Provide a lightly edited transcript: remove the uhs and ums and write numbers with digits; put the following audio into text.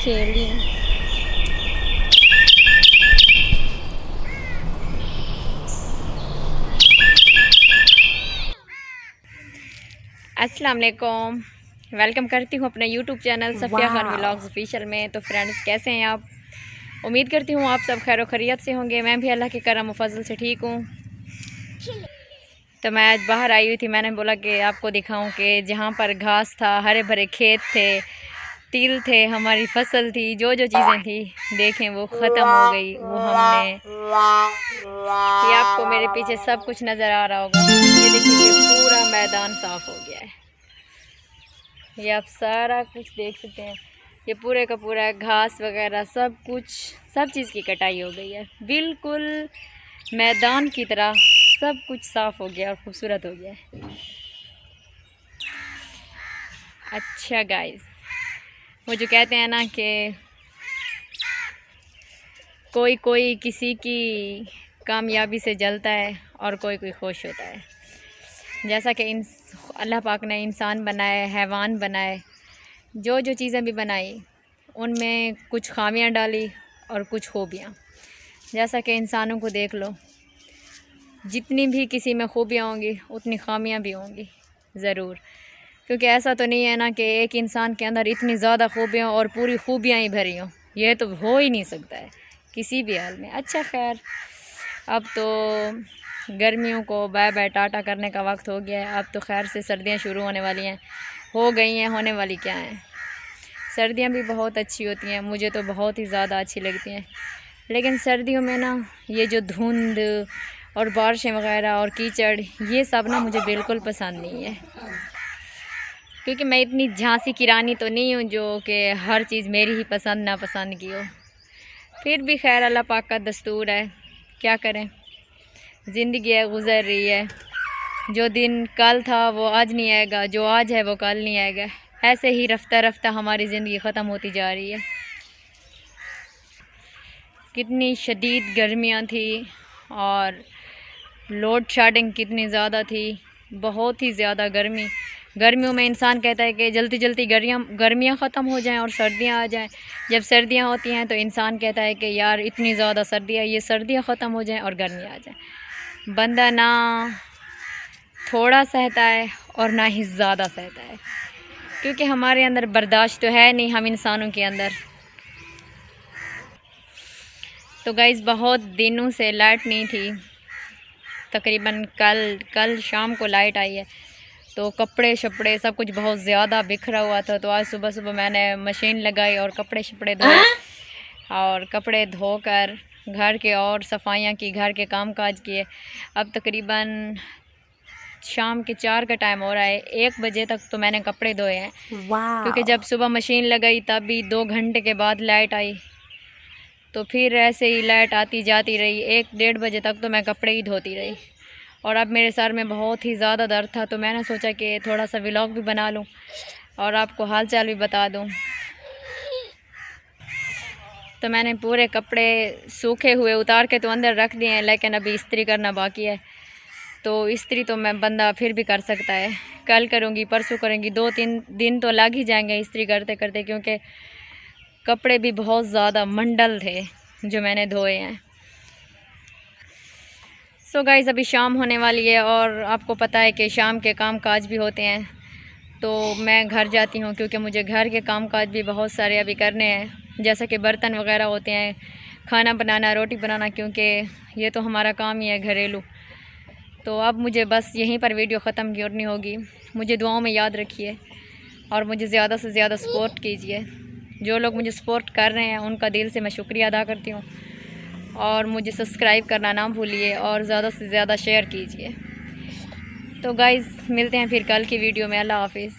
खेल रही हैं। अस्सलाम वालेकुम, वेलकम करती हूँ अपने YouTube channel Safiya Khan vlogs official में। तो फ्रेंड्स, कैसे हैं आप? उम्मीद करती हूँ आप सब खैर खैरियत से होंगे। मैं भी अल्लाह के करम व फजल से ठीक हूँ। तो मैं आज बाहर आई हुई थी, मैंने बोला कि आपको दिखाऊं कि जहाँ पर घास था, हरे भरे खेत थे, तिल थे, हमारी फसल थी, जो जो चीज़ें थी देखें वो ख़त्म हो गई। वो हमने ये आपको मेरे पीछे सब कुछ नज़र आ रहा होगा। ये देखिए, ये पूरा मैदान साफ़ हो गया है। ये आप सारा कुछ देख सकते हैं। ये पूरे का पूरा घास वगैरह सब कुछ, सब चीज़ की कटाई हो गई है। बिल्कुल मैदान की तरह सब कुछ साफ़ हो गया और खूबसूरत हो गया है। अच्छा गाइस, वो जो कहते हैं ना कि कोई कोई किसी की कामयाबी से जलता है और कोई कोई खुश होता है। जैसा कि अल्लाह पाक ने इंसान बनाए, हैवान बनाए, जो जो चीज़ें भी बनाई उनमें कुछ खामियां डाली और कुछ खूबियाँ। जैसा कि इंसानों को देख लो, जितनी भी किसी में खूबियाँ होंगी उतनी खामियां भी होंगी ज़रूर, क्योंकि ऐसा तो नहीं है ना कि एक इंसान के अंदर इतनी ज़्यादा खूबियाँ और पूरी खूबियाँ ही भरी हों। यह तो हो ही नहीं सकता है किसी भी हाल में। अच्छा खैर, अब तो गर्मियों को बाय बाय टाटा करने का वक्त हो गया है। अब तो खैर से सर्दियाँ शुरू होने वाली हैं, हो गई हैं, होने वाली क्या हैं। सर्दियाँ भी बहुत अच्छी होती हैं, मुझे तो बहुत ही ज़्यादा अच्छी लगती हैं। लेकिन सर्दियों में ना ये जो धुंध और बारिशें वगैरह और कीचड़, ये सब ना मुझे बिल्कुल पसंद नहीं है, क्योंकि मैं इतनी झांसी की रानी तो नहीं हूँ जो कि हर चीज़ मेरी ही पसंद नापसंद की हो। फिर भी खैर अल्लाह पाक का दस्तूर है, क्या करें, ज़िंदगी है, गुज़र रही है। जो दिन कल था वो आज नहीं आएगा, जो आज है वो कल नहीं आएगा। ऐसे ही रफ्ता रफ्ता हमारी ज़िंदगी ख़त्म होती जा रही है। कितनी शदीद गर्मियाँ थी और लोड शेडिंग कितनी ज़्यादा थी, बहुत ही ज़्यादा गर्मियों में इंसान कहता है कि जल्दी जल्दी गर्मियाँ ख़त्म हो जाएं और सर्दियाँ आ जाएं। जब सर्दियाँ होती हैं तो इंसान कहता है कि यार इतनी ज़्यादा सर्दी है, ये सर्दियाँ ख़त्म हो जाएं और गर्मियाँ आ जाएं। बंदा ना थोड़ा सहता है और ना ही ज़्यादा सहता है, क्योंकि हमारे अंदर बर्दाश्त तो है नहीं, हम इंसानों के अंदर। तो गाइस, बहुत दिनों से लाइट नहीं थी, तकरीबन कल शाम को लाइट आई है। तो कपड़े शपड़े सब कुछ बहुत ज़्यादा बिखरा हुआ था। तो आज सुबह सुबह मैंने मशीन लगाई और कपड़े शपड़े धोए और कपड़े धोकर घर के और सफाइयाँ की, घर के काम काज किए। अब तकरीबन शाम के 4 का टाइम हो रहा है। 1 बजे तक तो मैंने कपड़े धोए हैं, क्योंकि जब सुबह मशीन लगाई तब भी 2 घंटे के बाद लाइट आई। तो फिर ऐसे ही लाइट आती जाती रही, 1-1:30 बजे तक तो मैं कपड़े ही धोती रही। और अब मेरे सर में बहुत ही ज़्यादा दर्द था, तो मैंने सोचा कि थोड़ा सा व्लॉग भी बना लूँ और आपको हाल चाल भी बता दूँ। तो मैंने पूरे कपड़े सूखे हुए उतार के तो अंदर रख दिए हैं, लेकिन अभी इस्त्री करना बाकी है। तो इस्त्री तो मैं बंदा फिर भी कर सकता है, कल करूँगी, परसों करूँगी, 2-3 दिन तो लग ही जाएंगे इस्त्री करते करते, क्योंकि कपड़े भी बहुत ज़्यादा मंडल थे जो मैंने धोए हैं। सो गाइज़, अभी शाम होने वाली है और आपको पता है कि शाम के काम काज भी होते हैं। तो मैं घर जाती हूँ, क्योंकि मुझे घर के काम काज भी बहुत सारे अभी करने हैं, जैसे कि बर्तन वगैरह होते हैं, खाना बनाना, रोटी बनाना, क्योंकि ये तो हमारा काम ही है घरेलू। तो अब मुझे बस यहीं पर वीडियो ख़त्म करनी होगी। मुझे दुआओं में याद रखिए और मुझे ज़्यादा से ज़्यादा सपोर्ट कीजिए। जो लोग मुझे सपोर्ट कर रहे हैं उनका दिल से मैं शुक्रिया अदा करती हूँ। और मुझे सब्सक्राइब करना ना भूलिए और ज़्यादा से ज़्यादा शेयर कीजिए। तो गाइज़, मिलते हैं फिर कल की वीडियो में। अल्लाह हाफिज़।